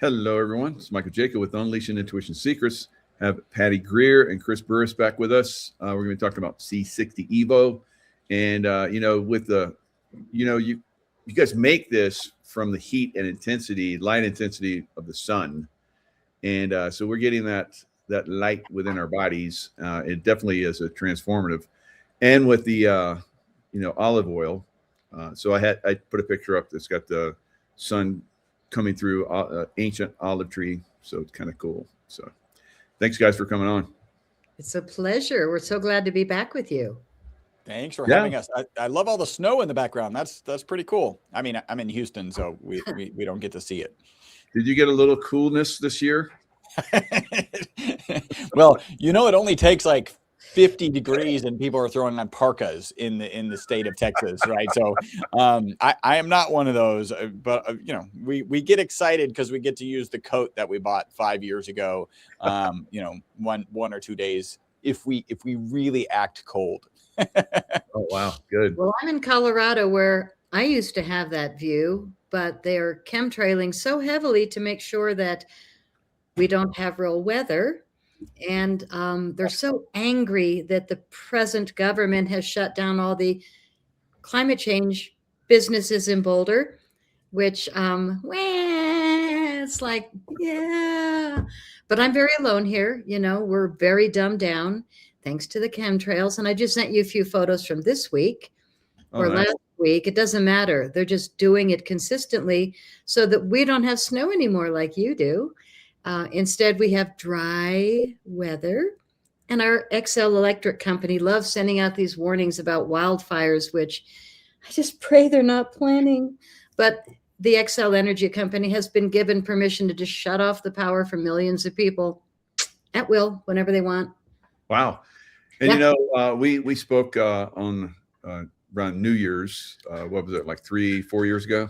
Hello, everyone. It's Michael Jaco with Unleashing Intuition Secrets. Have Patty Greer and Chris Burris back with us. We're going to be talking about C60 Evo, and with the, you guys make this from the heat and intensity, light intensity of the sun, and so we're getting that light within our bodies. It definitely is a transformative, and with the olive oil. So I put a picture up that's got the sun coming through ancient olive tree. So it's kind of cool. So thanks guys for coming on. It's a pleasure. We're so glad to be back with you. Thanks for having us. I love all the snow in the background. That's pretty cool. I mean, I'm in Houston, so we don't get to see it. Did you get a little coolness this year? Well, it only takes like 50 degrees and people are throwing on parkas in the state of Texas, right? So I am not one of those, but we get excited because we get to use the coat that we bought 5 years ago. One or 2 days if we really act cold. Oh wow, good. Well, I'm in Colorado where I used to have that view, but they're chemtrailing so heavily to make sure that we don't have real weather. And they're so angry that the present government has shut down all the climate change businesses in Boulder, which, it's like, yeah. But I'm very alone here. We're very dumbed down thanks to the chemtrails. And I just sent you a few photos from this week or last week. It doesn't matter. They're just doing it consistently so that we don't have snow anymore like you do. Instead, we have dry weather, and our XL Electric company loves sending out these warnings about wildfires, which I just pray they're not planning. But the XL Energy company has been given permission to just shut off the power for millions of people at will, whenever they want. Wow. And, we spoke on around New Year's, what was it, like 3-4 years ago?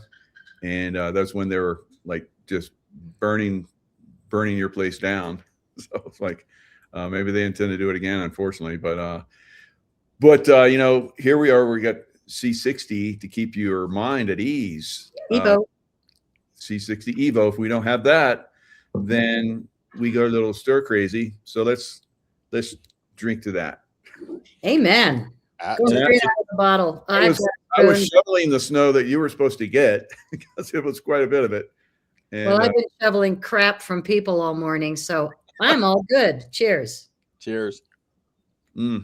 And that's when they were like just burning your place down. So it's like maybe they intend to do it again, unfortunately. But here we are. We got C60 to keep your mind at ease. Evo. C60 Evo. If we don't have that, then we go a little stir crazy. So let's drink to that. Amen. Go straight out of the bottle. I was shoveling the snow that you were supposed to get because it was quite a bit of it. And, well, I've been shoveling crap from people all morning, so I'm all good. Cheers. Cheers. I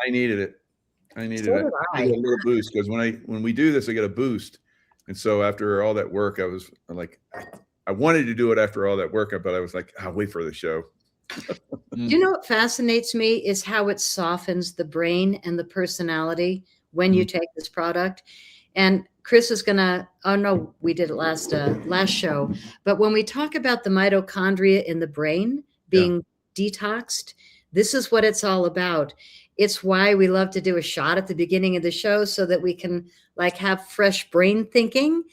needed it. I needed it. I needed a little boost because when we do this, I get a boost. And so after all that work, I was like, I wanted to do it after all that work, but I was like, I'll wait for the show. What fascinates me is how it softens the brain and the personality when you take this product. And Chris is gonna, oh no, we did it last show. But when we talk about the mitochondria in the brain being detoxed, this is what it's all about. It's why we love to do a shot at the beginning of the show so that we can have fresh brain thinking.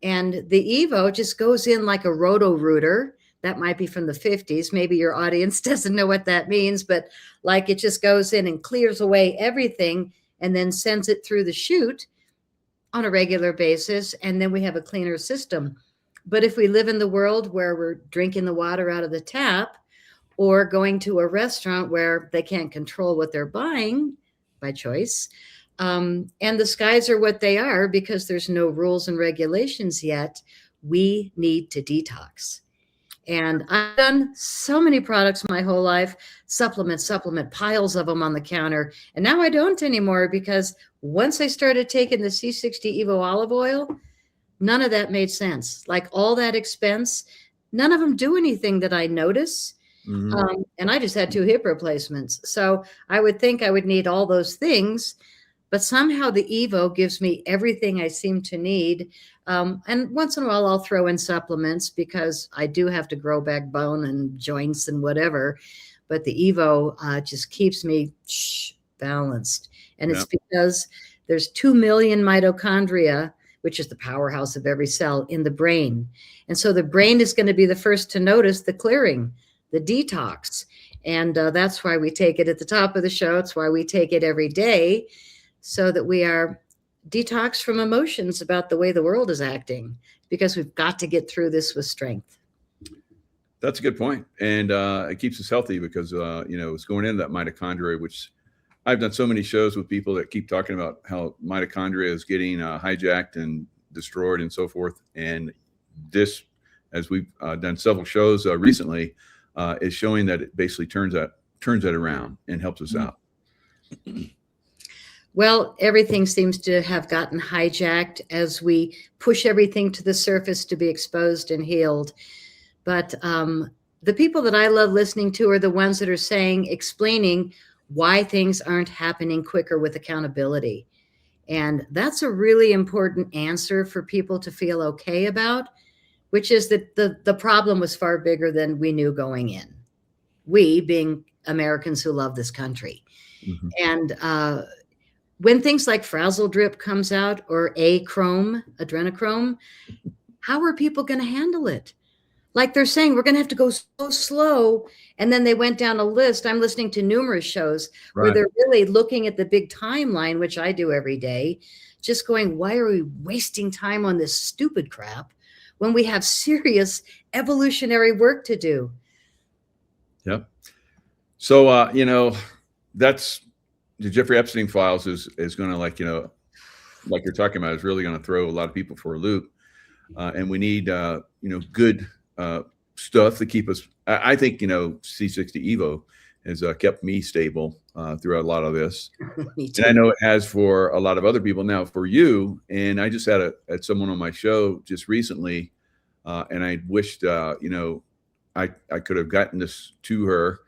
And the Evo just goes in like a roto-rooter. That might be from the 50s. Maybe your audience doesn't know what that means, but it just goes in and clears away everything and then sends it through the chute on a regular basis, and then we have a cleaner system. But if we live in the world where we're drinking the water out of the tap or going to a restaurant where they can't control what they're buying by choice, and the skies are what they are because there's no rules and regulations yet, we need to detox. And I've done so many products my whole life, supplement, piles of them on the counter. And now I don't anymore because once I started taking the C60 Evo olive oil, none of that made sense. Like all that expense, none of them do anything that I notice. And I just had 2 hip replacements. So I would think I would need all those things, but somehow the Evo gives me everything I seem to need. And once in a while, I'll throw in supplements because I do have to grow back bone and joints and whatever. But the Evo just keeps me balanced. And it's because there's 2 million mitochondria, which is the powerhouse of every cell in the brain. And so the brain is going to be the first to notice the clearing, the detox. And that's why we take it at the top of the show. It's why we take it every day so that we are detox from emotions about the way the world is acting, because we've got to get through this with strength. That's a good point. And it keeps us healthy because, it's going into that mitochondria, which I've done so many shows with people that keep talking about how mitochondria is getting hijacked and destroyed and so forth. And this, as we've done several shows recently, is showing that it basically turns that around and helps us out. Well, everything seems to have gotten hijacked as we push everything to the surface to be exposed and healed. But the people that I love listening to are the ones that are explaining why things aren't happening quicker with accountability. And that's a really important answer for people to feel okay about, which is that the problem was far bigger than we knew going in. We being Americans who love this country. Mm-hmm. And when things like frazzle drip comes out, or adrenochrome, how are people going to handle it? Like they're saying, we're going to have to go so slow. And then they went down a list. I'm listening to numerous shows where they're really looking at the big timeline, which I do every day, just going, why are we wasting time on this stupid crap when we have serious evolutionary work to do? Yep. So, that's the Jeffrey Epstein files is going to, like you're talking about, is really going to throw a lot of people for a loop. And we need, good stuff to keep us. I think, C60 Evo has kept me stable throughout a lot of this. Me too. And I know it has for a lot of other people. Now for you, and I just had someone on my show just recently, and I wished, I could have gotten this to her.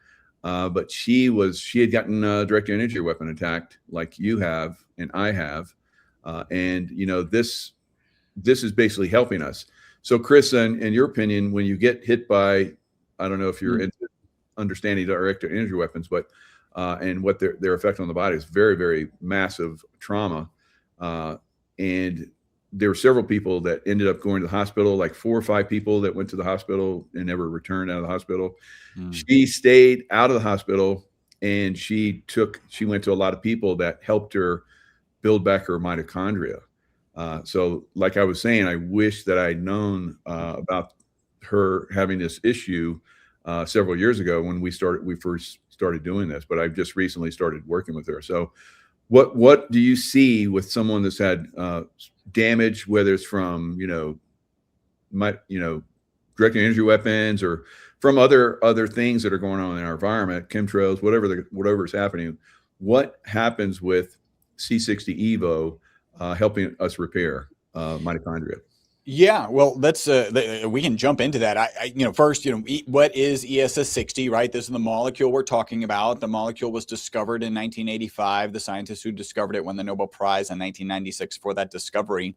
But she had gotten a direct energy weapon attacked like you have and I have. And this is basically helping us. So Chris, in your opinion, when you get hit by, I don't know if you're into understanding direct energy weapons, but and what their effect on the body is, very, very massive trauma. And there were several people that ended up going to the hospital, like 4 or 5 people that went to the hospital and never returned out of the hospital. She stayed out of the hospital, and she went to a lot of people that helped her build back her mitochondria. So like I was saying, I wish that I'd known about her having this issue several years ago when we first started doing this, but I've just recently started working with her. So what do you see with someone that's had damage, whether it's from, direct energy weapons or from other things that are going on in our environment, chemtrails, whatever is happening? What happens with C60 Evo helping us repair mitochondria? Yeah, well, let's we can jump into that. First, what is ESS60, right? This is the molecule we're talking about. The molecule was discovered in 1985. The scientists who discovered it won the Nobel Prize in 1996 for that discovery.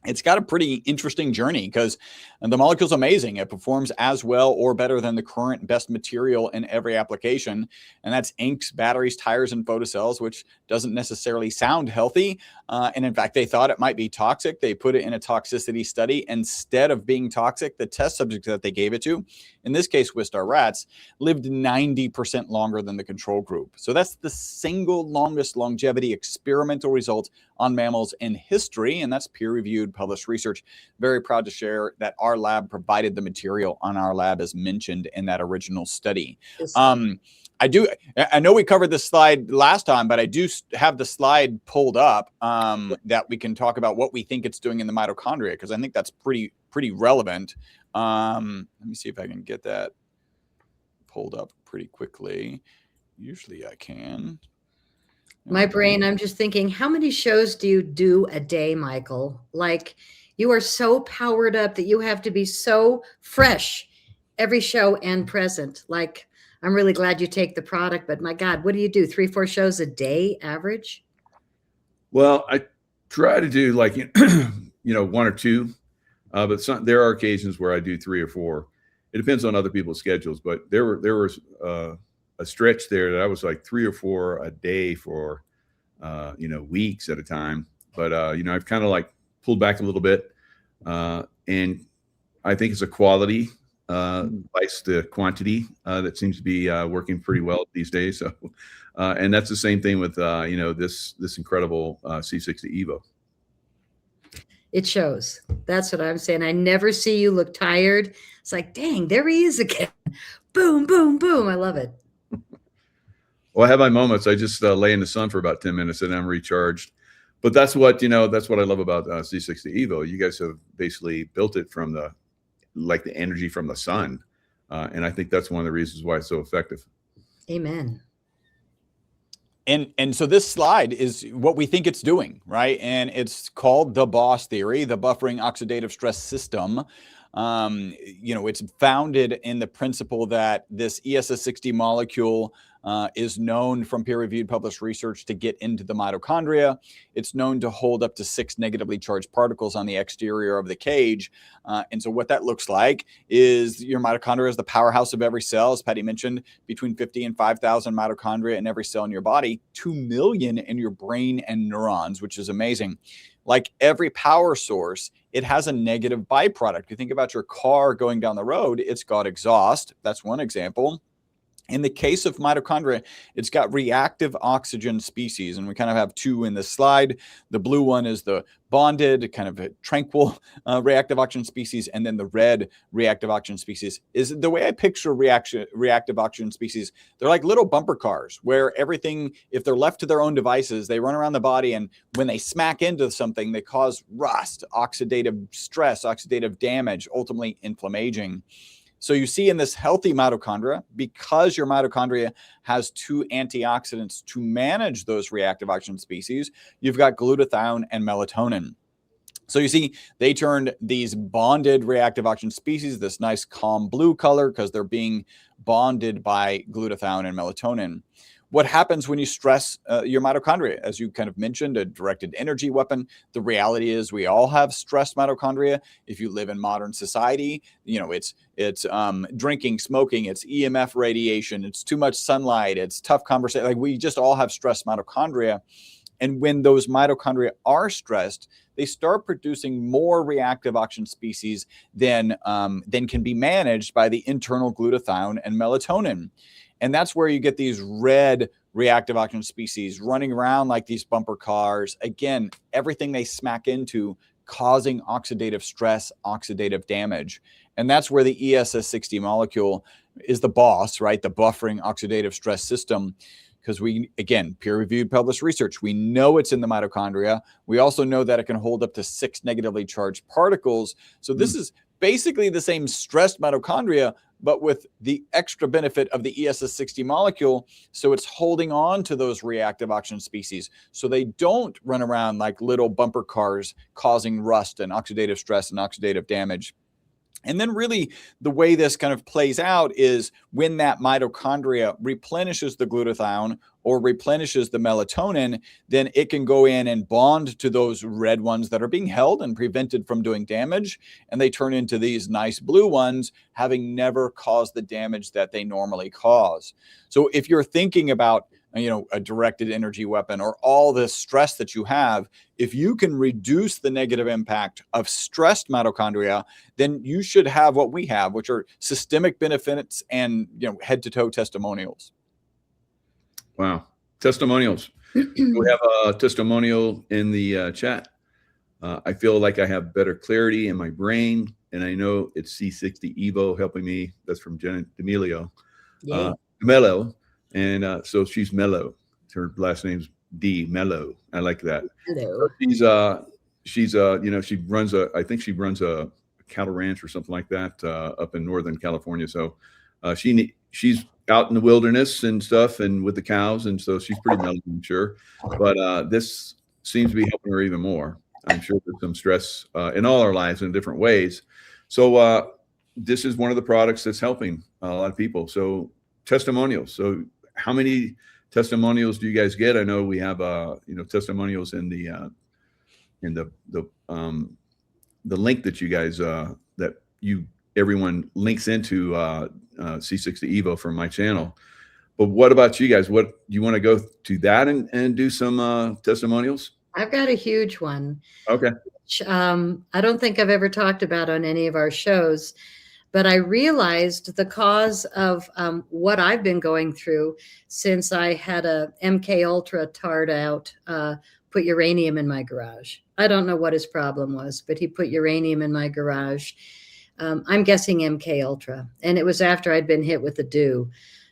It's got a pretty interesting journey because the molecule's amazing. It performs as well or better than the current best material in every application. And that's inks, batteries, tires, and photocells, which doesn't necessarily sound healthy. And in fact, they thought it might be toxic. They put it in a toxicity study. Instead of being toxic, the test subject that they gave it to, in this case, Wistar rats, lived 90% longer than the control group. So that's the single longest longevity experimental result on mammals in history. And that's peer-reviewed, published research. Very proud to share that our lab provided the material on our lab as mentioned in that original study. I know we covered this slide last time, but I do have the slide pulled up that we can talk about what we think it's doing in the mitochondria, because I think that's pretty relevant. Let me see if I can get that pulled up pretty quickly. Usually I can. My brain, I'm just thinking, how many shows do you do a day, Michael? Like, you are so powered up that you have to be so fresh every show and present. Like, I'm really glad you take the product, but my God, what do you do? 3-4 shows a day average? Well, I try to do 1 or 2, but there are occasions where I do 3 or 4. It depends on other people's schedules, but there was a stretch there that I was like 3 or 4 a day for, weeks at a time. But, I've kind of like pulled back a little bit. And I think it's a quality twice the quantity. That seems to be working pretty well these days. So, and that's the same thing with this incredible C60 Evo. It shows. That's what I'm saying. I never see you look tired. It's like, dang, there he is again. Boom, boom, boom. I love it. Well, I have my moments. I just lay in the sun for about 10 minutes and I'm recharged. But that's what I love about C60 Evo. You guys have basically built it from the energy from the sun. And I think that's one of the reasons why it's so effective. Amen. And so this slide is what we think it's doing, right? And it's called the BOSS theory, the buffering oxidative stress system. It's founded in the principle that this ESS60 molecule is known from peer-reviewed published research to get into the mitochondria. It's known to hold up to 6 negatively charged particles on the exterior of the cage. And so what that looks like is your mitochondria is the powerhouse of every cell. As Patty mentioned, between 50 and 5,000 mitochondria in every cell in your body, 2 million in your brain and neurons, which is amazing. Like every power source, it has a negative byproduct. You think about your car going down the road, it's got exhaust. That's one example. In the case of mitochondria, it's got reactive oxygen species, and we kind of have two in this slide. The blue one is the bonded, kind of a tranquil reactive oxygen species, and then the red reactive oxygen species is the way I picture reactive oxygen species. They're like little bumper cars where everything, if they're left to their own devices, they run around the body, and when they smack into something, they cause rust, oxidative stress, oxidative damage, ultimately inflammation. So you see in this healthy mitochondria, because your mitochondria has 2 antioxidants to manage those reactive oxygen species, you've got glutathione and melatonin. So you see, they turned these bonded reactive oxygen species, this nice calm blue color, because they're being bonded by glutathione and melatonin. What happens when you stress your mitochondria? As you kind of mentioned, a directed energy weapon. The reality is we all have stressed mitochondria. If you live in modern society, it's drinking, smoking, it's EMF radiation, it's too much sunlight, it's tough conversation. Like we just all have stressed mitochondria. And when those mitochondria are stressed, they start producing more reactive oxygen species than can be managed by the internal glutathione and melatonin. And that's where you get these red reactive oxygen species running around like these bumper cars. Again, everything they smack into causing oxidative stress, oxidative damage. And that's where the ESS60 molecule is the boss, right? The buffering oxidative stress system. Because we, again, peer-reviewed published research, we know it's in the mitochondria. We also know that it can hold up to 6 negatively charged particles. So this is basically the same stressed mitochondria, but with the extra benefit of the ESS60 molecule. So it's holding on to those reactive oxygen species so they don't run around like little bumper cars causing rust and oxidative stress and oxidative damage. And then really the way this kind of plays out is when that mitochondria replenishes the glutathione or replenishes the melatonin, then it can go in and bond to those red ones that are being held and prevented from doing damage. And they turn into these nice blue ones, having never caused the damage that they normally cause. So if you're thinking about a directed energy weapon or all the stress that you have, if you can reduce the negative impact of stressed mitochondria, then you should have what we have, which are systemic benefits and head to toe testimonials. Wow. Testimonials. We have a testimonial in the chat. I feel like I have better clarity in my brain, and I know it's C60 Evo helping me. That's from Jen D'Amelio. Yeah. Mello. And so she's Mello. Her last name's D, Mello. I like that. Hello. She's she runs a cattle ranch or something like that up in Northern California. So she's out in the wilderness and stuff and with the cows. And so she's pretty mellow, I'm sure. But this seems to be helping her even more. I'm sure there's some stress in all our lives in different ways. So this is one of the products that's helping a lot of people. So testimonials. So how many testimonials do you guys get? I know we have testimonials in the link that you guys everyone links into C60 Evo from my channel. But what about you guys? What you want to go to that and do some testimonials? I've got a huge one. Okay. I don't think I've ever talked about on any of our shows, But I realized the cause of what I've been going through since I had a MK Ultra tard out, put uranium in my garage. I don't know what his problem was, but he put uranium in my garage. I'm guessing MK Ultra, and it was after I'd been hit with the dew.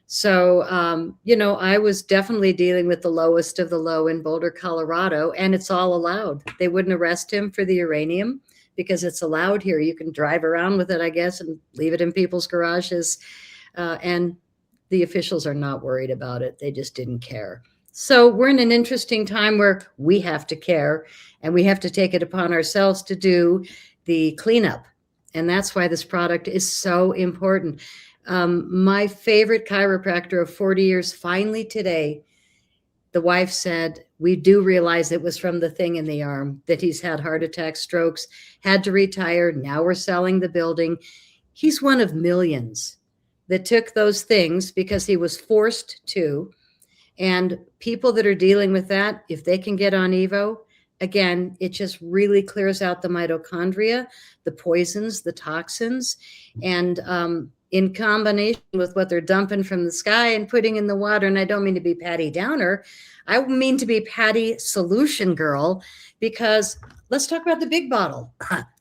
So, you know, I was definitely dealing with the lowest of the low in Boulder, Colorado, and it's all allowed. They wouldn't arrest him for the uranium because it's allowed here. You can drive around with it, I guess, and leave it in people's garages. And the officials are not worried about it. They just didn't care. So we're in an interesting time where we have to care, and we have to take it upon ourselves to do the cleanup. And that's why this product is so important. My favorite chiropractor of 40 years, finally today, the wife said, we do realize it was from the thing in the arm, that he's had heart attacks, strokes, had to retire. Now we're selling the building. He's one of millions that took those things because he was forced to. And people that are dealing with that, if they can get on Evo, again, it just really clears out the mitochondria, the poisons, the toxins, and in combination with what they're dumping from the sky and putting in the water. And I don't mean to be Patty Downer. I mean to be Patty Solution Girl, because let's talk about the big bottle.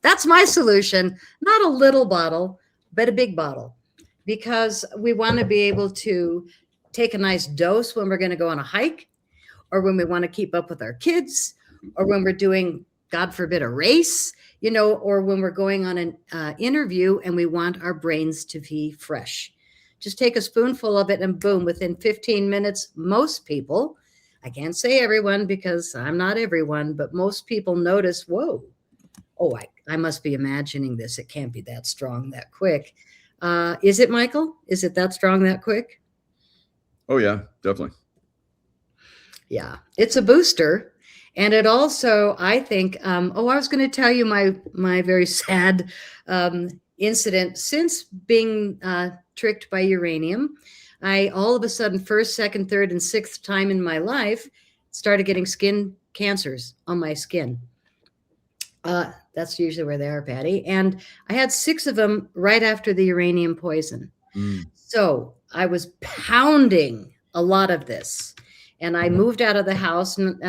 That's my solution, not a little bottle, but a big bottle, because we want to be able to take a nice dose when we're going to go on a hike, or when we want to keep up with our kids, or when we're doing, God forbid, a race, you know, or when we're going on an interview and we want our brains to be fresh. Just take a spoonful of it and boom, within 15 minutes, most people, I can't say everyone because I'm not everyone, but most people notice, whoa, oh, I must be imagining this. It can't be that strong that quick. Is it, Michael? Is it that strong that quick? Oh, yeah, definitely. Yeah, it's a booster. And it also, I think, I was going to tell you my very sad incident. Since being tricked by uranium, I all of a sudden, first, second, third, and sixth time in my life, started getting skin cancers on my skin. That's usually where they are, Patty. And I had 6 of them right after the uranium poison. So I was pounding a lot of this. And I moved out of the house, and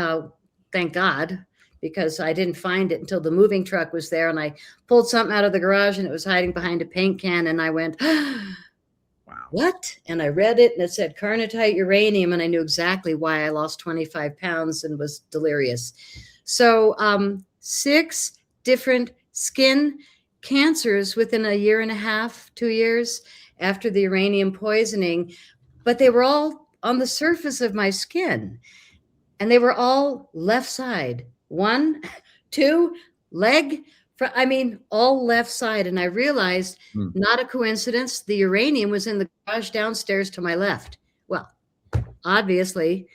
thank God, because I didn't find it until the moving truck was there, and I pulled something out of the garage and it was hiding behind a paint can. And I went, wow, what? And I read it and it said carnotite uranium. And I knew exactly why I lost 25 pounds and was delirious. So 6 different skin cancers within a year and a half, 2 years after the uranium poisoning, but they were all on the surface of my skin. And they were all left side, 1, 2, leg, all left side. And I realized, not a coincidence, the uranium was in the garage downstairs to my left. Well, obviously,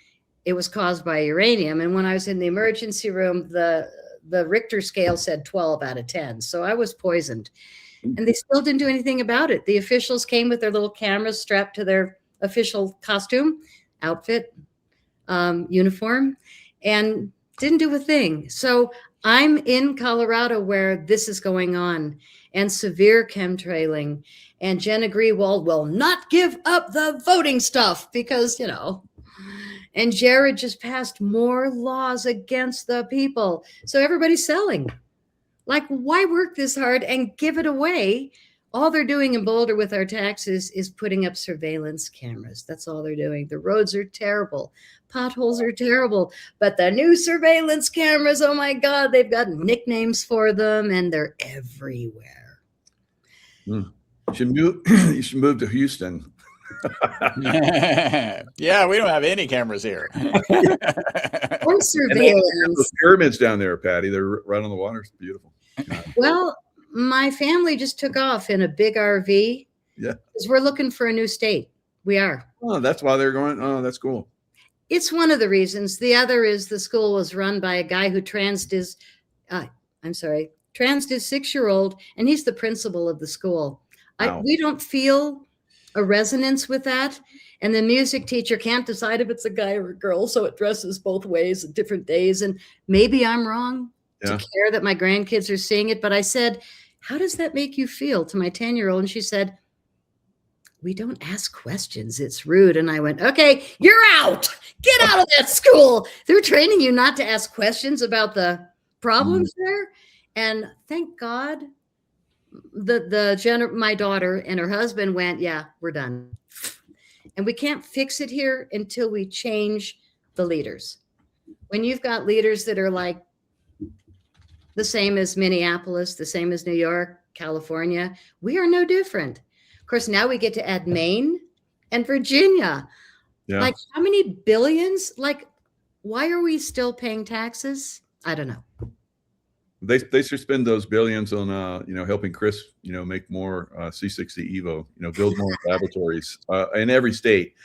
it was caused by uranium. And when I was in the emergency room, the Richter scale said 12 out of 10. So I was poisoned. And they still didn't do anything about it. The officials came with their little cameras strapped to their official costume, outfit, uniform, and didn't do a thing. So I'm in Colorado where this is going on, and severe chemtrailing. And Jenna Greenwald will not give up the voting stuff because, you know, and Jared just passed more laws against the people. So everybody's selling. Like, why work this hard and give it away? All they're doing in Boulder with our taxes is putting up surveillance cameras. That's all they're doing. The roads are terrible. Potholes are terrible. But the new surveillance cameras, oh my God, they've got nicknames for them and they're everywhere. You should move to Houston. Yeah, we don't have any cameras here. Or surveillance. Those pyramids down there, Patty, they're right on the water. It's beautiful. Well, my family just took off in a big RV. Yeah. Because we're looking for a new state. We are. Oh, that's why they're going. Oh, that's cool. It's one of the reasons. The other is the school was run by a guy who transed his 6-year-old, and he's the principal of the school. Wow. We don't feel a resonance with that. And the music teacher can't decide if it's a guy or a girl, so it dresses both ways at different days. And maybe I'm wrong to care that my grandkids are seeing it. But I said, how does that make you feel, to my 10-year-old? And she said, we don't ask questions. It's rude. And I went, okay, you're out. Get out of that school. They're training you not to ask questions about the problems there. And thank God my daughter and her husband went, yeah, we're done. And we can't fix it here until we change the leaders. When you've got leaders that are like the same as Minneapolis, the same as New York, California, we are no different. Of course, now we get to add Maine and Virginia. Yeah. Like, how many billions? Like, why are we still paying taxes? I don't know. They should spend those billions on helping Chris make more C60 Evo, build more laboratories in every state,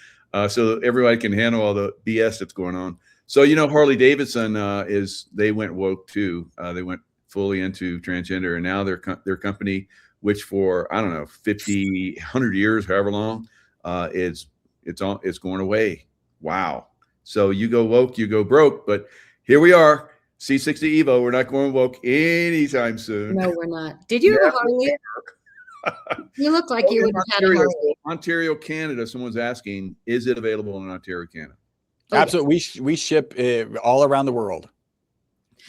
so everybody can handle all the BS that's going on. So Harley Davidson they went woke too. They went fully into transgender, and now their company, which for I don't know 50, 100 years, however long, it's going away. Wow. So you go woke, you go broke. But here we are. C60 Evo, we're not going woke anytime soon. No, we're not. Did you have a Harley? You look like you would have had a Harley. Ontario, Canada. Someone's asking, is it available in Ontario, Canada? Oh, absolutely. Yeah. We ship all around the world.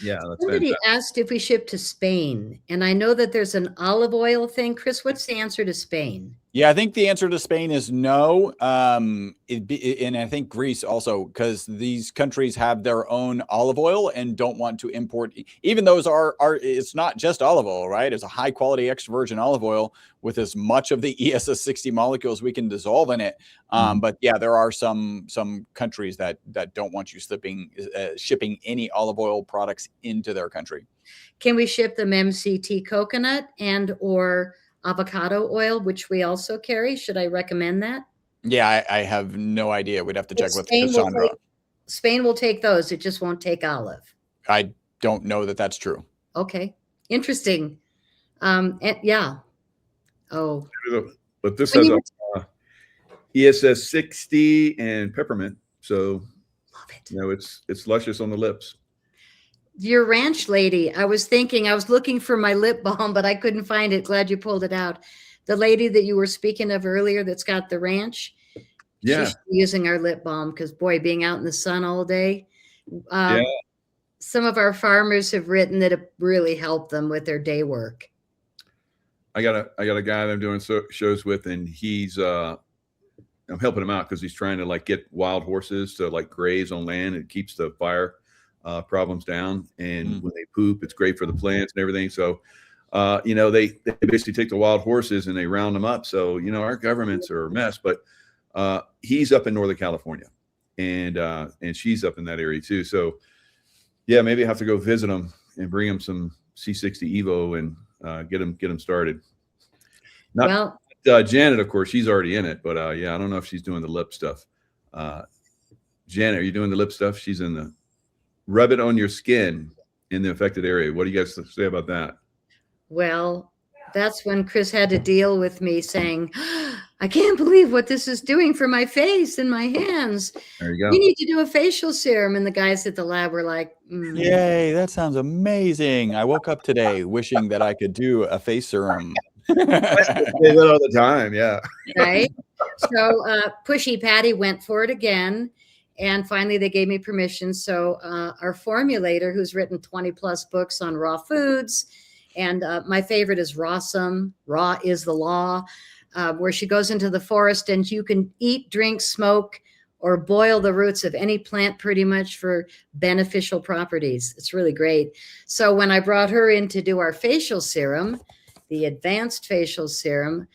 Yeah. That's somebody asked if we ship to Spain, and I know that there's an olive oil thing. Chris, what's the answer to Spain? Yeah, I think the answer to Spain is no. And I think Greece also, because these countries have their own olive oil and don't want to import. Even those it's not just olive oil, right? It's a high quality extra virgin olive oil with as much of the ESS60 molecules we can dissolve in it. But yeah, there are some countries that don't want you shipping any olive oil products into their country. Can we ship them MCT coconut and or avocado oil, which we also carry? Should I recommend that? Yeah, I have no idea. We'd have to check with Cassandra. Spain will take those. It just won't take olive. I don't know that that's true. Okay. Interesting. And yeah. Oh. But this has a ESS60 and peppermint. So, love it. It's luscious on the lips. Your ranch lady, I was looking for my lip balm, but I couldn't find it. Glad you pulled it out. The lady that you were speaking of earlier that's got the ranch. Yeah. She's using our lip balm because, boy, being out in the sun all day. Some of our farmers have written that it really helped them with their day work. I got a guy that I'm doing shows with, and I'm helping him out because he's trying to get wild horses to graze on land. It keeps the fire problems down, and when they poop, it's great for the plants and everything. So they basically take the wild horses and they round them up. So our governments are a mess, but he's up in Northern California, and she's up in that area too. So yeah, maybe I have to go visit them and bring them some C60 Evo and get them started. Janet, of course, she's already in it, but yeah, I don't know if she's doing the lip stuff. Janet, are you doing the lip stuff? She's in the rub it on your skin in the affected area. What do you guys say about that? Well, that's when Chris had to deal with me saying, I can't believe what this is doing for my face and my hands. There you go. You need to do a facial serum. And the guys at the lab were like, Yay, that sounds amazing. I woke up today wishing that I could do a face serum. I say that all the time. Yeah. Right. So Pushy Patty went for it again. And finally, they gave me permission. So our formulator, who's written 20 plus books on raw foods, and my favorite is Rawsome, Raw is the Law, where she goes into the forest and you can eat, drink, smoke, or boil the roots of any plant pretty much for beneficial properties. It's really great. So when I brought her in to do our facial serum, the advanced facial serum,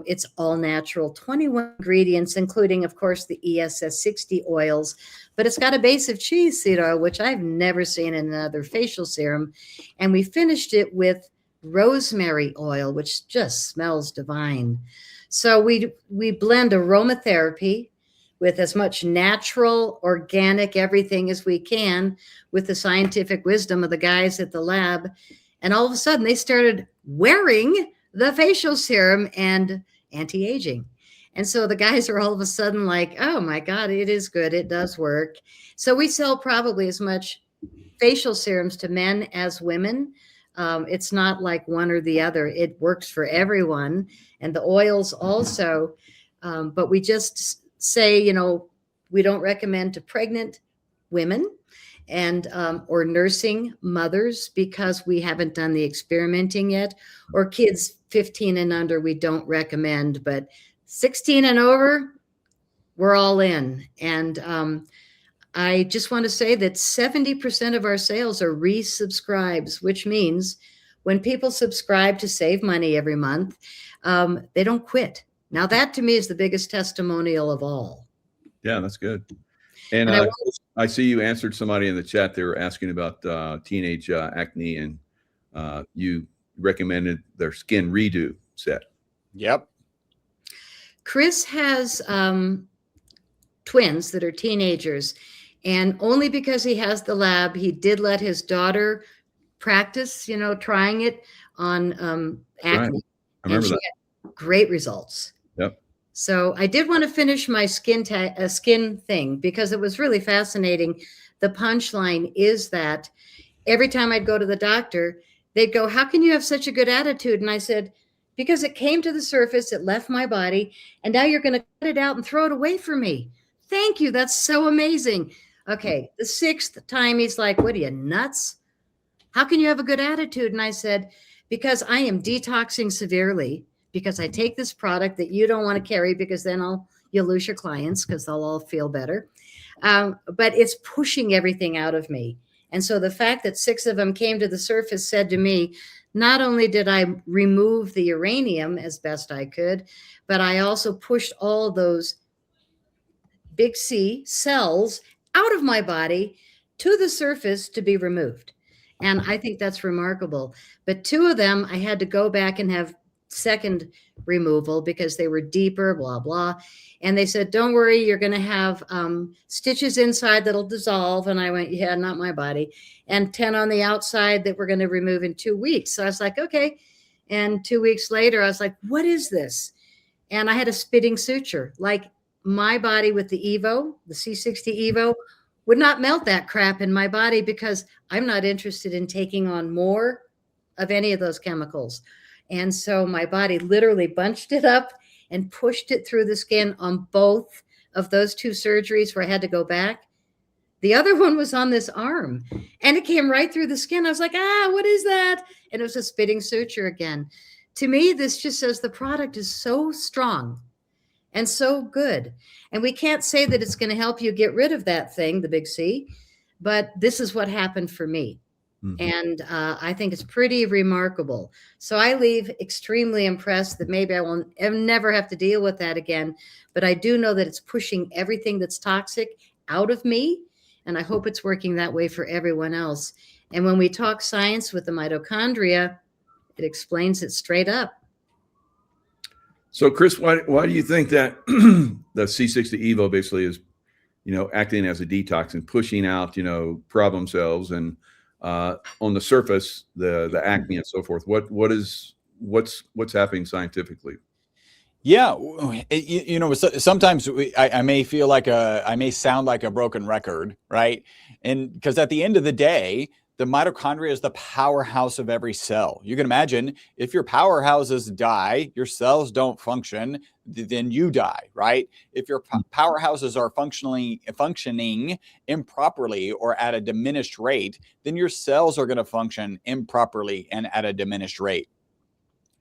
it's all natural, 21 ingredients, including, of course, the ESS60 oils, but it's got a base of chia seed oil, which I've never seen in another facial serum. And we finished it with rosemary oil, which just smells divine. So we blend aromatherapy with as much natural, organic, everything as we can with the scientific wisdom of the guys at the lab. And all of a sudden they started wearing the facial serum and anti-aging. And so the guys are all of a sudden like, oh my God, it is good. It does work. So we sell probably as much facial serums to men as women. It's not like one or the other. It works for everyone, and the oils also. But we just say, we don't recommend to pregnant women and or nursing mothers because we haven't done the experimenting yet, or kids 15 and under we don't recommend, but 16 and over we're all in. And I just want to say that 70% of our sales are resubscribes, which means when people subscribe to save money every month, they don't quit. Now that to me is the biggest testimonial of all. Yeah, that's good. And I see you answered somebody in the chat. They were asking about teenage acne, and you recommended their skin redo set. Yep. Chris has twins that are teenagers, and only because he has the lab, he did let his daughter practice, trying it on acne. Right. I remember that. Had great results. Yep. So I did want to finish my skin thing because it was really fascinating. The punchline is that every time I'd go to the doctor, they'd go, "How can you have such a good attitude?" And I said, "Because it came to the surface, it left my body, and now you're going to cut it out and throw it away for me. Thank you. That's so amazing." Okay. The 6th time, he's like, "What are you, nuts? How can you have a good attitude?" And I said, "Because I am detoxing severely, because I take this product that you don't want to carry because then you'll lose your clients because they'll all feel better. But it's pushing everything out of me." And so the fact that 6 of them came to the surface said to me, not only did I remove the uranium as best I could, but I also pushed all those big C cells out of my body to the surface to be removed. And I think that's remarkable. But 2 of them, I had to go back and have second removal because they were deeper, blah, blah. And they said, "Don't worry, you're going to have stitches inside that'll dissolve." And I went, "Yeah, not my body." And 10 on the outside that we're going to remove in 2 weeks. So I was like, okay. And 2 weeks later, I was like, "What is this?" And I had a spitting suture. Like my body with the Evo, the C60 Evo, would not melt that crap in my body because I'm not interested in taking on more of any of those chemicals. And so my body literally bunched it up and pushed it through the skin on both of those 2 surgeries where I had to go back. The other one was on this arm and it came right through the skin. I was like, what is that? And it was a spitting suture again. To me, this just says the product is so strong and so good. And we can't say that it's going to help you get rid of that thing, the big C, but this is what happened for me. Mm-hmm. And I think it's pretty remarkable. So I leave extremely impressed that maybe I will never have to deal with that again. But I do know that it's pushing everything that's toxic out of me. And I hope it's working that way for everyone else. And when we talk science with the mitochondria, it explains it straight up. So, Chris, why do you think that the C60 Evo basically is, acting as a detox and pushing out, problem cells and on the surface, the acne and so forth? What's happening scientifically? Yeah, sometimes I may feel like I may sound like a broken record, right? And because at the end of the day, the mitochondria is the powerhouse of every cell. You can imagine if your powerhouses die, your cells don't function, then you die, right? If your powerhouses are functioning improperly or at a diminished rate, then your cells are going to function improperly and at a diminished rate.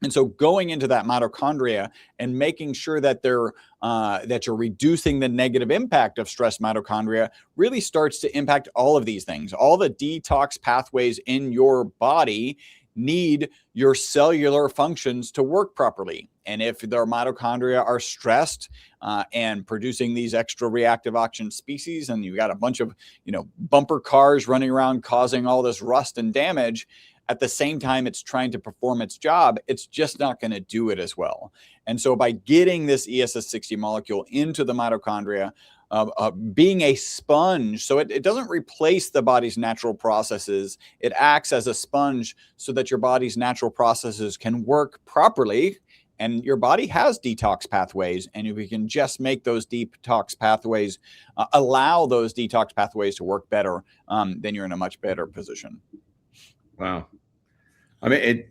And so going into that mitochondria and making sure that that you're reducing the negative impact of stress mitochondria really starts to impact all of these things. All the detox pathways in your body need your cellular functions to work properly. And if their mitochondria are stressed and producing these extra reactive oxygen species, and you've got a bunch of, bumper cars running around causing all this rust and damage, at the same time it's trying to perform its job, it's just not going to do it as well. And so by getting this ESS60 molecule into the mitochondria, being a sponge, so it doesn't replace the body's natural processes. It acts as a sponge so that your body's natural processes can work properly. And your body has detox pathways, and if we can just make those detox pathways, allow those detox pathways to work better, then you're in a much better position. Wow. I mean,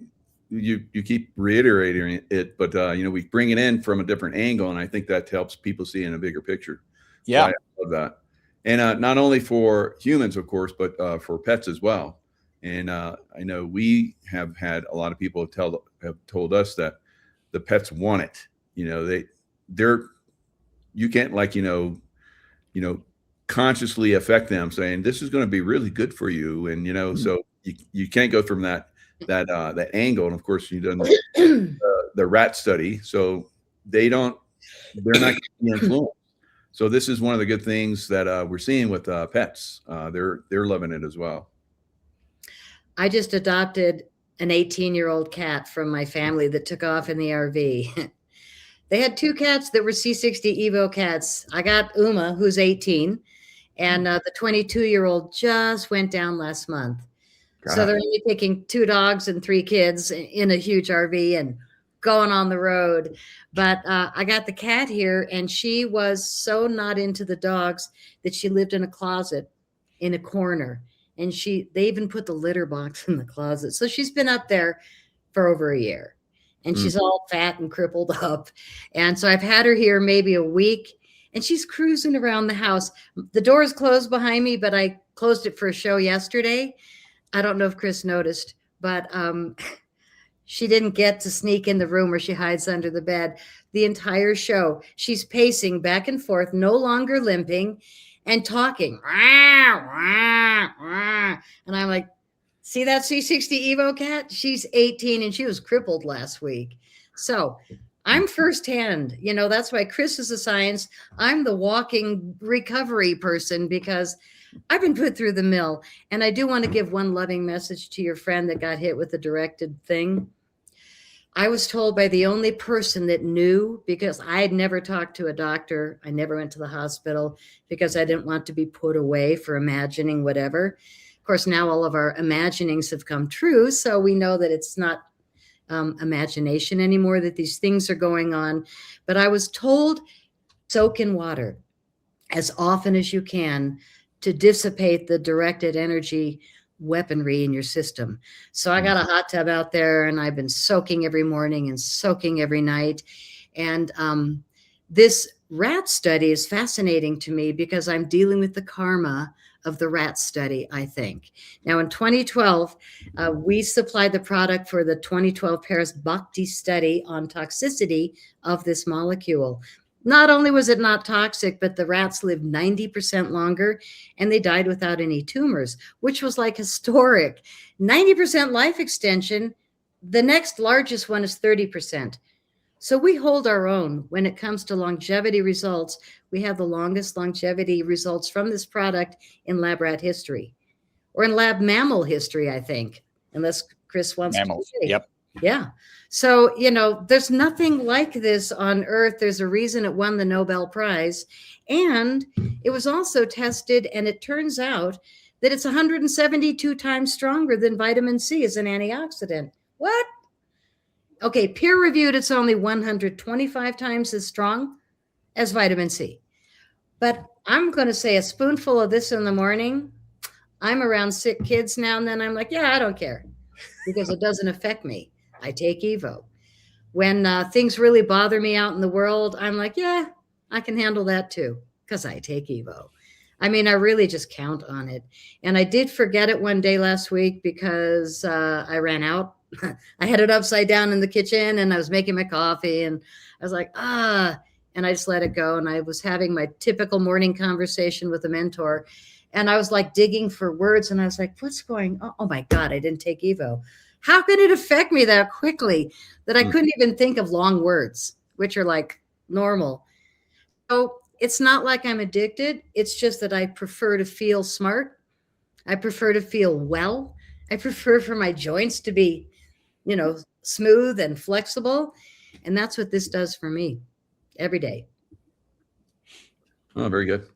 you keep reiterating it, but we bring it in from a different angle, and I think that helps people see in a bigger picture. Yeah, so I love that. And not only for humans, of course, but for pets as well. And I know we have had a lot of people have told us that the pets want it. They're you can't consciously affect them saying this is going to be really good for you, and so you can't go from that angle. And of course, you've done the rat study, so they're not influenced. So this is one of the good things that we're seeing with pets. They're loving it as well. I just adopted an 18-year-old cat from my family that took off in the RV. They had 2 cats that were C60 Evo cats. I got Uma, who's 18, and the 22-year-old just went down last month. God. So they're only taking 2 dogs and 3 kids in a huge RV and going on the road. But I got the cat here, and she was so not into the dogs that she lived in a closet in a corner. And they even put the litter box in the closet. So she's been up there for over a year, and she's all fat and crippled up. And so I've had her here maybe a week, and she's cruising around the house. The door is closed behind me, but I closed it for a show yesterday. I don't know if Chris noticed, but she didn't get to sneak in the room where she hides under the bed. The entire show, she's pacing back and forth, no longer limping, and talking. And I'm like, see that C60 Evo cat? She's 18 and she was crippled last week. So I'm firsthand, that's why Chris is a science. I'm the walking recovery person because I've been put through the mill. And I do want to give one loving message to your friend that got hit with the directed thing. I was told by the only person that knew, because I had never talked to a doctor. I never went to the hospital because I didn't want to be put away for imagining whatever. Of course, now all of our imaginings have come true. So we know that it's not imagination anymore, that these things are going on. But I was told, soak in water as often as you can to dissipate the directed energy weaponry in your system. So I got a hot tub out there, and I've been soaking every morning and soaking every night. And this rat study is fascinating to me because I'm dealing with the karma of the rat study, I think. Now, in 2012, we supplied the product for the 2012 Paris Bhakti study on toxicity of this molecule. Not only was it not toxic, but the rats lived 90% longer, and they died without any tumors, which was like historic. 90% life extension. The next largest one is 30%. So we hold our own when it comes to longevity results. We have the longest longevity results from this product in lab rat history, or in lab mammal history, I think, unless Chris wants mammals. to say. Yep. Yeah. So, there's nothing like this on Earth. There's a reason it won the Nobel Prize. And it was also tested, and it turns out that it's 172 times stronger than vitamin C as an antioxidant. What? Okay, peer reviewed, it's only 125 times as strong as vitamin C. But I'm going to say a spoonful of this in the morning. I'm around sick kids now and then. I'm like, yeah, I don't care because it doesn't affect me. I take Evo. When things really bother me out in the world, I'm like, yeah, I can handle that too because I take Evo. I mean, I really just count on it. And I did forget it one day last week because I ran out. I had it upside down in the kitchen, and I was making my coffee, and I was like, and I just let it go. And I was having my typical morning conversation with a mentor, and I was like digging for words, and I was like, what's going on? Oh my God, I didn't take Evo. How could it affect me that quickly that I couldn't even think of long words, which are like normal? So it's not like I'm addicted. It's just that I prefer to feel smart. I prefer to feel well. I prefer for my joints to be, smooth and flexible. And that's what this does for me every day. Oh, very good.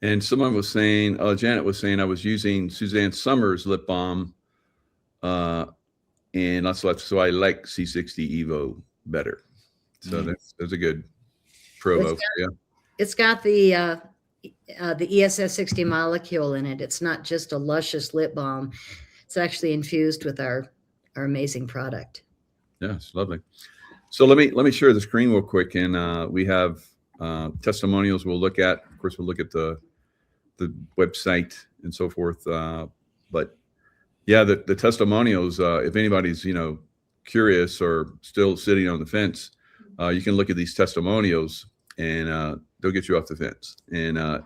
And someone was saying, Janet was saying, I was using Suzanne Summers lip balm. And so I like C60 Evo better. So that's a good promo. It's got the ESS 60 molecule in it. It's not just a luscious lip balm. It's actually infused with our amazing product. Yeah, it's lovely. So let me share the screen real quick, and we have testimonials we'll look at. Of course, we'll look at the website and so forth. But yeah, the testimonials. If anybody's curious or still sitting on the fence, you can look at these testimonials, and they'll get you off the fence. And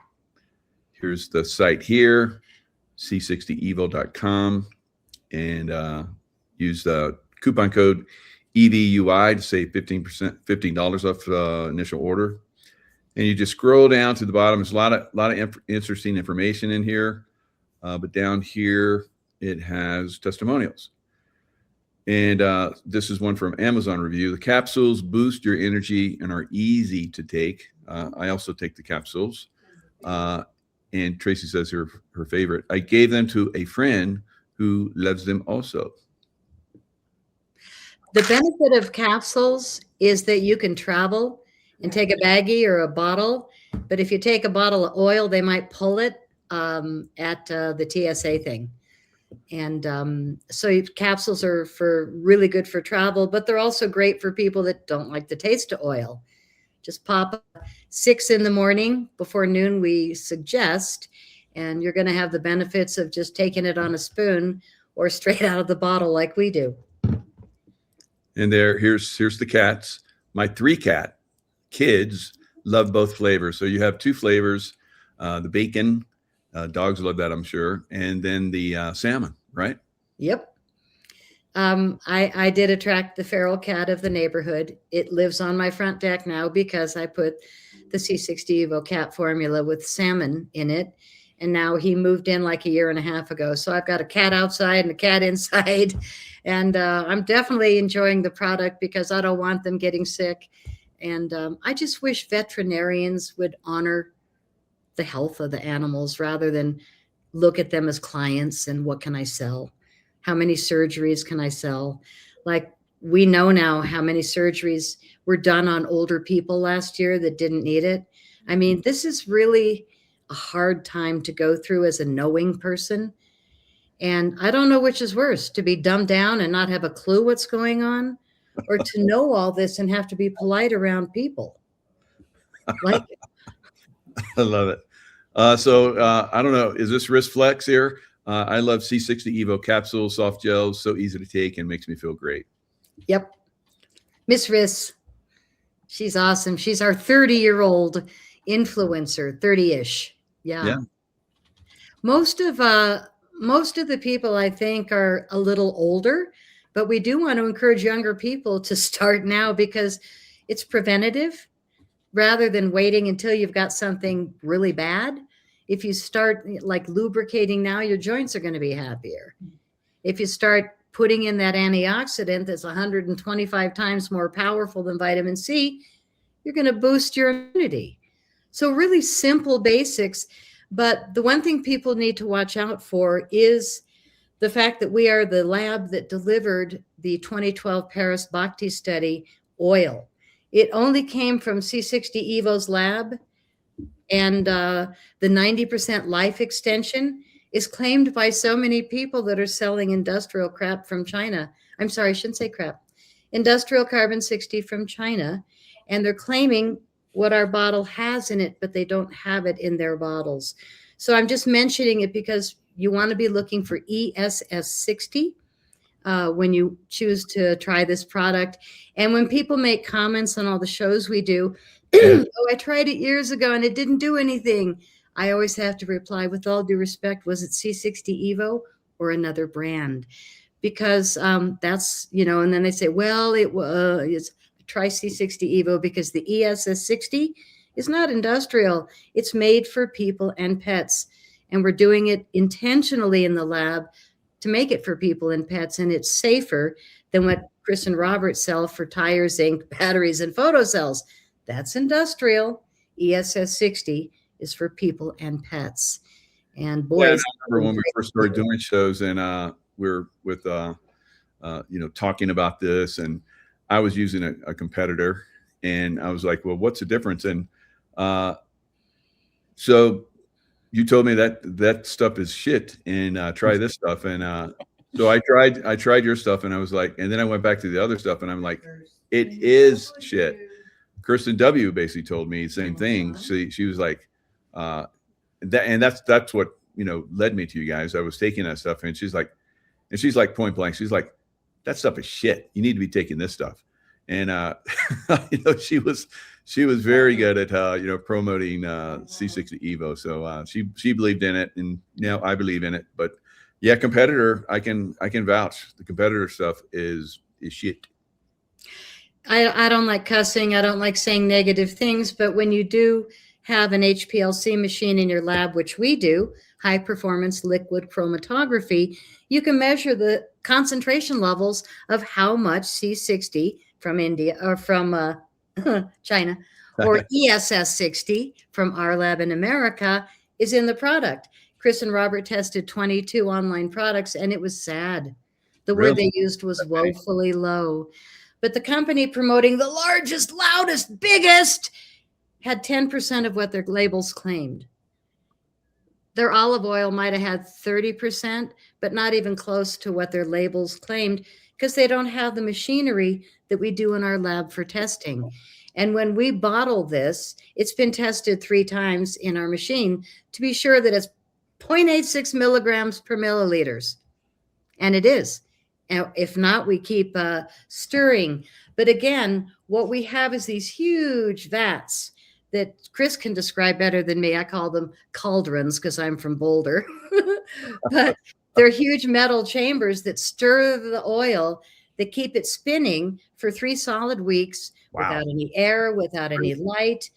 here's the site here, c60evo.com, and use the coupon code EVUI to save $15 off initial order. And you just scroll down to the bottom. There's a lot of interesting information in here, but down here it has testimonials. And this is one from Amazon review. The capsules boost your energy and are easy to take. I also take the capsules. And Tracy says her favorite. I gave them to a friend who loves them also. The benefit of capsules is that you can travel and take a baggie or a bottle. But if you take a bottle of oil, they might pull it at the TSA thing. And so capsules are really good for travel, but they're also great for people that don't like the taste of oil. Just pop 6 in the morning before noon, we suggest, and you're going to have the benefits of just taking it on a spoon or straight out of the bottle like we do. And here's the cats. My 3 cat kids love both flavors. So you have 2 flavors, the bacon, dogs love that, I'm sure, and then the salmon, right? Yep. I did attract the feral cat of the neighborhood. It lives on my front deck now because I put the C60 Evo cat formula with salmon in it. And now he moved in like a year and a half ago. So I've got a cat outside and a cat inside. And I'm definitely enjoying the product because I don't want them getting sick. And I just wish veterinarians would honor the health of the animals rather than look at them as clients and what can I sell? How many surgeries can I sell? Like we know now how many surgeries were done on older people last year that didn't need it. I mean, this is really a hard time to go through as a knowing person. And I don't know which is worse, to be dumbed down and not have a clue what's going on, or to know all this and have to be polite around people. Like it. I love it. So I don't know, is this wrist flex here? I love C60 Evo capsules, soft gels, so easy to take and makes me feel great. Yep. Miss Riss, she's awesome. She's our 30-year-old influencer, 30-ish. Yeah. Most of the people I think are a little older, but we do want to encourage younger people to start now because it's preventative rather than waiting until you've got something really bad. If you start like lubricating now, your joints are going to be happier. If you start putting in that antioxidant that's 125 times more powerful than vitamin C, you're going to boost your immunity. So really simple basics. But the one thing people need to watch out for is the fact that we are the lab that delivered the 2012 Paris Bhakti study oil. It only came from C60 Evo's lab. And the 90% life extension is claimed by so many people that are selling industrial crap from China. I'm sorry, I shouldn't say crap. Industrial carbon 60 from China. And they're claiming what our bottle has in it, but they don't have it in their bottles. So I'm just mentioning it because you want to be looking for ESS60 when you choose to try this product. And when people make comments on all the shows we do, oh, I tried it years ago and it didn't do anything, I always have to reply, with all due respect, was it C60 Evo or another brand? Because that's, and then they say, well, it was try C60 Evo because the ESS60 is not industrial. It's made for people and pets. And we're doing it intentionally in the lab to make it for people and pets. And it's safer than what Chris and Robert sell for tires, ink, batteries, and photocells. That's industrial. ESS60 is for people and pets. And boys, I remember when we first started doing shows, and we're with talking about this, and I was using a competitor, and I was like, well, what's the difference? And so you told me that stuff is shit, and try this stuff, and So I tried your stuff, and I was like, and then I went back to the other stuff, and I'm like, it is shit. Kirsten W basically told me the same thing. She was like, that's what, you know, led me to you guys. I was taking that stuff, and she's like point blank, she's like, that stuff is shit. You need to be taking this stuff. And you know, she was very good at you know, promoting C60 Evo. So she believed in it, and now I believe in it. But yeah, competitor, I can vouch. The competitor stuff is shit. I don't like cussing. I don't like saying negative things, but when you do have an HPLC machine in your lab, which we do, high performance liquid chromatography, you can measure the concentration levels of how much C60 from India or from China, or ESS60 from our lab in America is in the product. Chris and Robert tested 22 online products, and it was sad. The word they used was woefully low. But the company promoting the largest, loudest, biggest had 10% of what their labels claimed. Their olive oil might have had 30%, but not even close to what their labels claimed, because they don't have the machinery that we do in our lab for testing. And when we bottle this, it's been tested 3 times in our machine to be sure that it's 0.86 milligrams per milliliters. And it is. And if not, we keep stirring. But again, what we have is these huge vats that Chris can describe better than me. I call them cauldrons because I'm from Boulder. But they're huge metal chambers that stir the oil, that keep it spinning for 3 solid weeks without any air, without any light.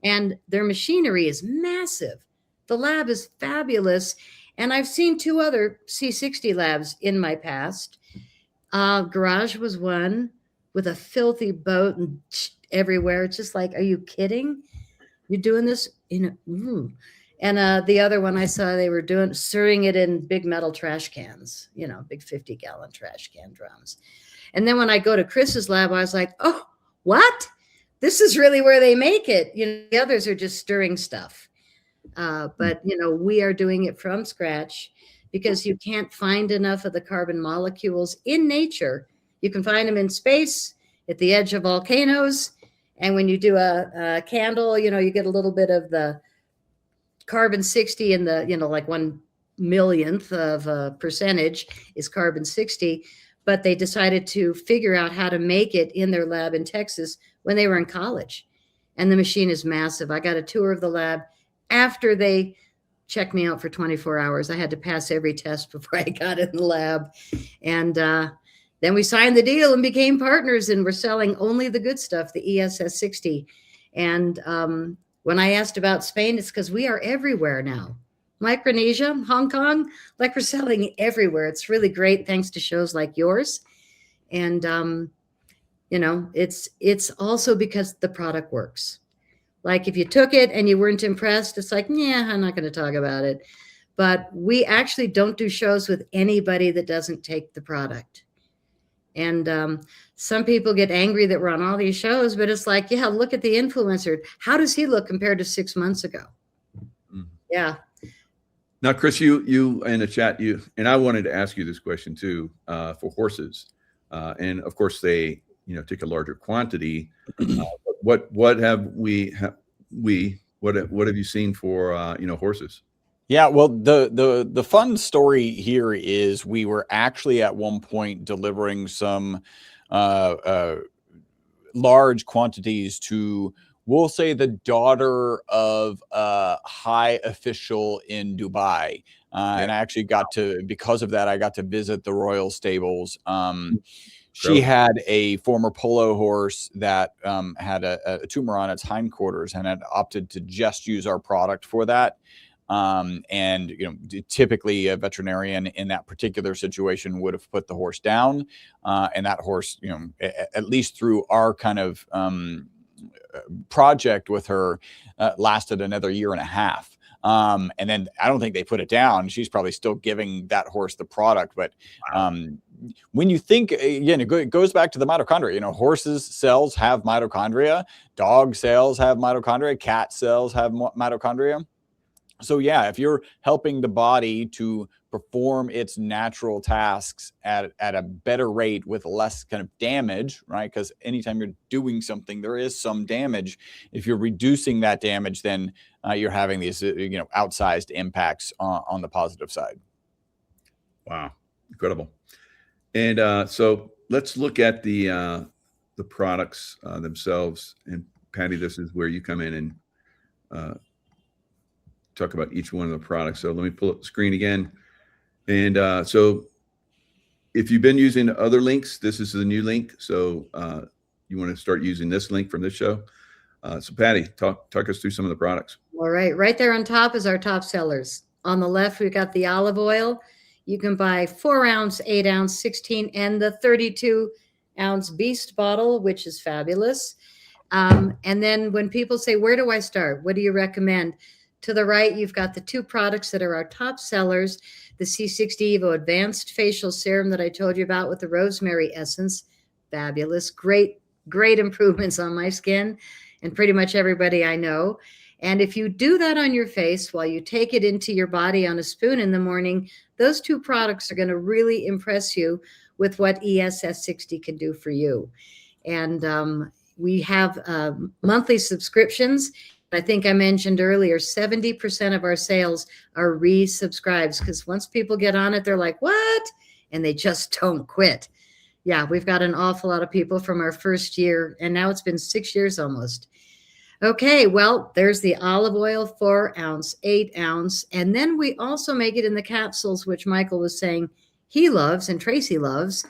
And their machinery is massive. The lab is fabulous. And I've seen 2 other C60 labs in my past. Garage was one with a filthy boat and everywhere. It's just like, are you kidding? You're doing this in and the other one I saw, they were stirring it in big metal trash cans, you know, big 50-gallon trash can drums. And then when I go to Chris's lab, I was like, oh, what? This is really where they make it. You know, the others are just stirring stuff. But, you know, we are doing it from scratch because you can't find enough of the carbon molecules in nature. You can find them in space, at the edge of volcanoes. And when you do a candle, you know, you get a little bit of the carbon 60 in the, you know, like 1/1,000,000th of a percentage is carbon 60. But they decided to figure out how to make it in their lab in Texas when they were in college. And the machine is massive. I got a tour of the lab after they checked me out for 24 hours. I had to pass every test before I got in the lab. And then we signed the deal and became partners, and we're selling only the good stuff, the ESS60. And when I asked about Spain, it's because we are everywhere now. Micronesia, Hong Kong, like we're selling everywhere. It's really great thanks to shows like yours. And, you know, it's also because the product works. Like if you took it and you weren't impressed, it's like, yeah, I'm not going to talk about it. But we actually don't do shows with anybody that doesn't take the product. And some people get angry that we're on all these shows, but it's like, yeah, look at the influencer. How does he look compared to 6 months ago? Mm-hmm. Yeah. Now, Chris, you in the chat, and I wanted to ask you this question too, for horses. And of course they, you know, take a larger quantity. What have you seen for, you know, horses? Yeah, well, the fun story here is we were actually at one point delivering some large quantities to, we'll say, the daughter of a high official in Dubai. And I actually got to, because of that, I got to visit the royal stables. She had a former polo horse that had a tumor on its hindquarters and had opted to just use our product for that. And, you know, typically a veterinarian in that particular situation would have put the horse down. And that horse, you know, at least through our kind of project with her, lasted another 1.5 years. And then I don't think they put it down. She's probably still giving that horse the product. But when you think, again, it goes back to the mitochondria. You know, horses' cells have mitochondria. Dog cells have mitochondria. Cat cells have mitochondria. So yeah, if you're helping the body to perform its natural tasks at a better rate with less kind of damage, right? Because anytime you're doing something, there is some damage. If you're reducing that damage, then you're having these, outsized impacts on the positive side. Wow, incredible. And so let's look at the products themselves. And Patty, this is where you come in and talk about each one of the products. So let me pull up the screen again. And so if you've been using other links, this is the new link. So you want to start using this link from this show. So Patty, talk us through some of the products. All right. Right there on top is our top sellers. On the left, we've got the olive oil. You can buy 4 ounce, 8 ounce, 16, and the 32 ounce Beast bottle, which is fabulous. And then when people say, where do I start? What do you recommend? To the right, you've got the 2 products that are our top sellers, the C60 Evo Advanced Facial Serum that I told you about with the rosemary essence. Fabulous. Great improvements on my skin and pretty much everybody I know. And if you do that on your face while you take it into your body on a spoon in the morning, those 2 products are going to really impress you with what ESS60 can do for you. And we have monthly subscriptions. I think I mentioned earlier, 70% of our sales are resubscribes, because once people get on it, they're like, what? And they just don't quit. Yeah, we've got an awful lot of people from our first year, and now it's been 6 years almost. Okay, well, there's the olive oil, 4 ounce, 8 ounce. And then we also make it in the capsules, which Michael was saying he loves and Tracy loves.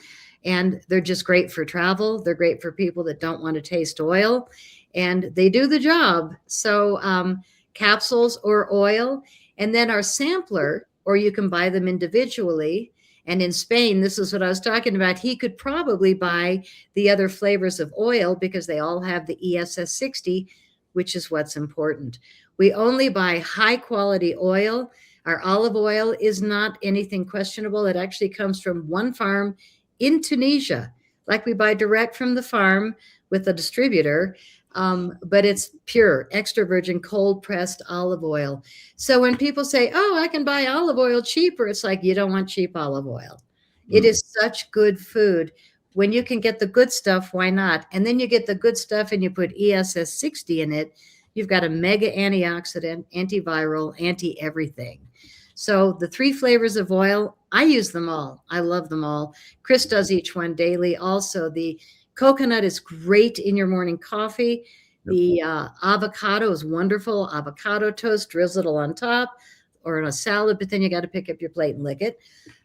And they're just great for travel. They're great for people that don't want to taste oil. And they do the job. So capsules or oil. And then our sampler, or you can buy them individually. And in Spain, this is what I was talking about. He could probably buy the other flavors of oil because they all have the ESS60, which is what's important. We only buy high quality oil. Our olive oil is not anything questionable. It actually comes from one farm in Tunisia. Like, we buy direct from the farm with a distributor, but it's pure, extra virgin, cold pressed olive oil. So when people say, oh, I can buy olive oil cheaper, it's like, you don't want cheap olive oil. It is such good food. When you can get the good stuff, why not? And then you get the good stuff and you put ESS60 in it. You've got a mega antioxidant, antiviral, anti-everything. So the 3 flavors of oil, I use them all. I love them all. Chris does each one daily. Also, the coconut is great in your morning coffee. Yep. The avocado is wonderful. Avocado toast, drizzle on top, or in a salad, but then you got to pick up your plate and lick it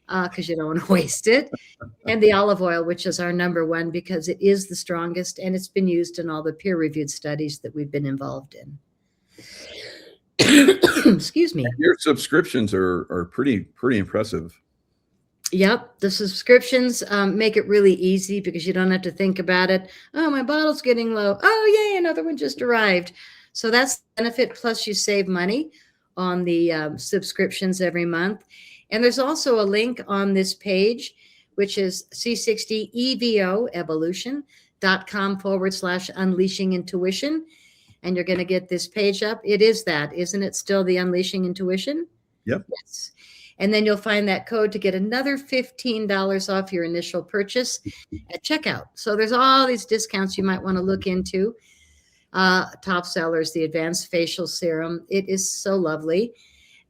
because you don't want to waste it. And the olive oil, which is our number 1 because it is the strongest and it's been used in all the peer-reviewed studies that we've been involved in. Excuse me. Your subscriptions are pretty impressive. Yep. The subscriptions make it really easy because you don't have to think about it. Oh, my bottle's getting low. Oh, yay, another one just arrived. So that's the benefit. Plus you save money on the subscriptions every month. And there's also a link on this page, which is C60 Evo evolution.com/unleashing intuition. And you're going to get this page up. It is that, isn't it? Still the Unleashing Intuition? Yep. Yes. And then you'll find that code to get another $15 off your initial purchase at checkout. So there's all these discounts you might want to look into. Top sellers, the Advanced Facial Serum. It is so lovely.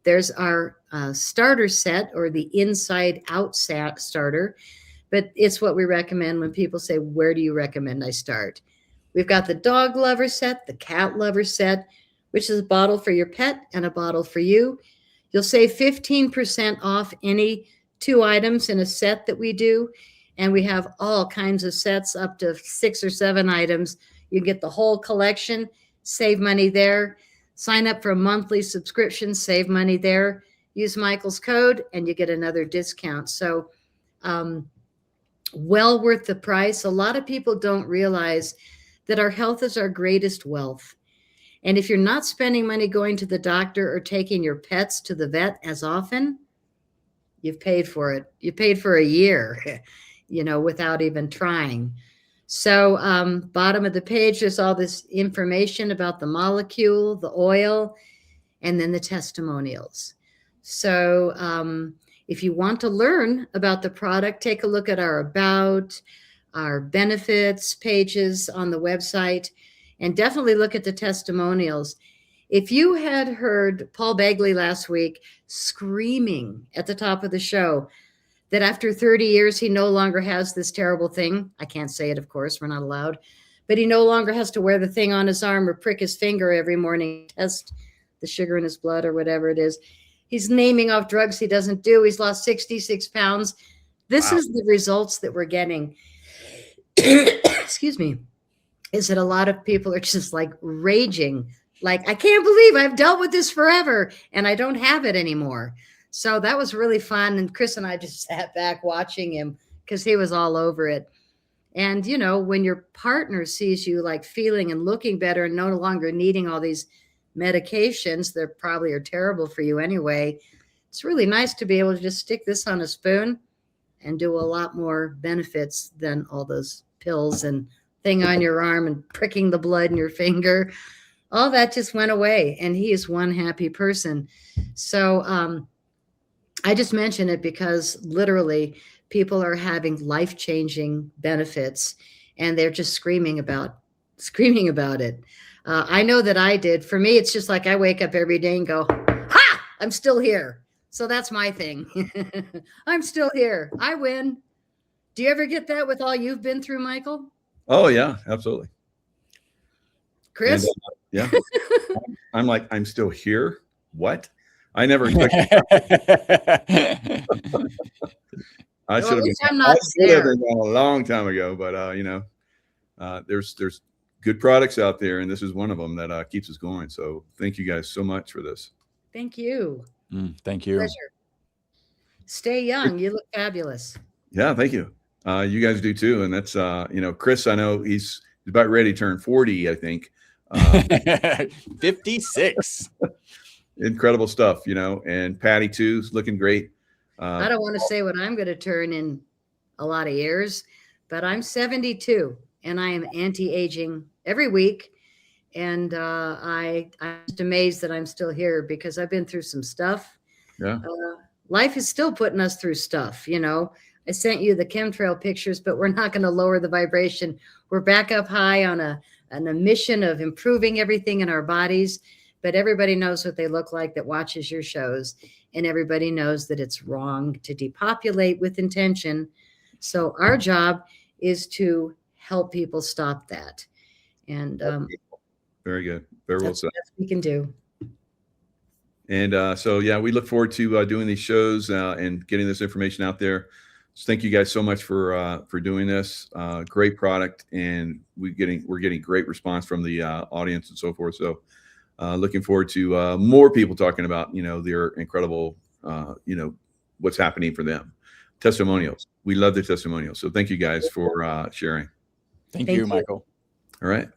There's our starter set, or the inside out starter, but it's what we recommend when people say, where do you recommend I start? We've got the dog lover set, the cat lover set, which is a bottle for your pet and a bottle for you. You'll save 15% off any 2 items in a set that we do. And we have all kinds of sets up to 6 or 7 items. You get the whole collection, save money there. Sign up for a monthly subscription, save money there. Use Michael's code and you get another discount. So well worth the price. A lot of people don't realize that our health is our greatest wealth. And if you're not spending money going to the doctor or taking your pets to the vet as often, you've paid for it. You paid for a year, without even trying. So bottom of the page, there's all this information about the molecule, the oil, and then the testimonials. So If you want to learn about the product, take a look at our about, our benefits pages on the website, and definitely look at the testimonials. If you had heard Paul Begley last week screaming at the top of the show that after 30 years, he no longer has this terrible thing. I can't say it, of course, we're not allowed, but he no longer has to wear the thing on his arm or prick his finger every morning, test the sugar in his blood or whatever it is. He's naming off drugs he doesn't do. He's lost 66 pounds. This is the results that we're getting. Excuse me. Is that a lot of people are just like raging. Like, I can't believe I've dealt with this forever and I don't have it anymore. So that was really fun. And Chris and I just sat back watching him because he was all over it. And, you know, when your partner sees you like feeling and looking better and no longer needing all these medications that probably are terrible for you anyway, it's really nice to be able to just stick this on a spoon and do a lot more benefits than all those pills and thing on your arm and pricking the blood in your finger. All that just went away, and he is one happy person. So I just mention it because literally people are having life-changing benefits, and they're just screaming about it. I know that I did. For me, it's just like I wake up every day and go, ha, I'm still here. So that's my thing. I'm still here. I win. Do you ever get that with all you've been through, Michael? Oh yeah, absolutely. Chris? And, yeah. I'm like, I'm still here. What? I never expected. I should have been. I should have been gone a long time ago, but you know, there's good products out there, and this is one of them that keeps us going. So thank you guys so much for this. Thank you. Thank you. Pleasure. Stay young. You look fabulous. Yeah, thank you. You guys do too, and that's you know, Chris. I know he's about ready to turn 40. I think. 56. Incredible stuff, you know, and Patty too is looking great. I don't want to say what I'm going to turn in a lot of years, but I'm 72 and I am anti-aging every week. And I'm just amazed that I'm still here because I've been through some stuff. Yeah. Life is still putting us through stuff. You know, I sent you the chemtrail pictures, but we're not going to lower the vibration. We're back up high on a mission of improving everything in our bodies. But everybody knows what they look like that watches your shows. And everybody knows that it's wrong to depopulate with intention. So our job is to help people stop that. And very good. Very well said. That's what we can do. And so, yeah, we look forward to doing these shows and getting this information out there. So thank you guys so much for doing this. Great product, and we're getting great response from the audience and so forth. So looking forward to more people talking about, you know, their incredible, you know, what's happening for them. Testimonials. We love the testimonials. So thank you guys for sharing. Thank you, Michael. All right.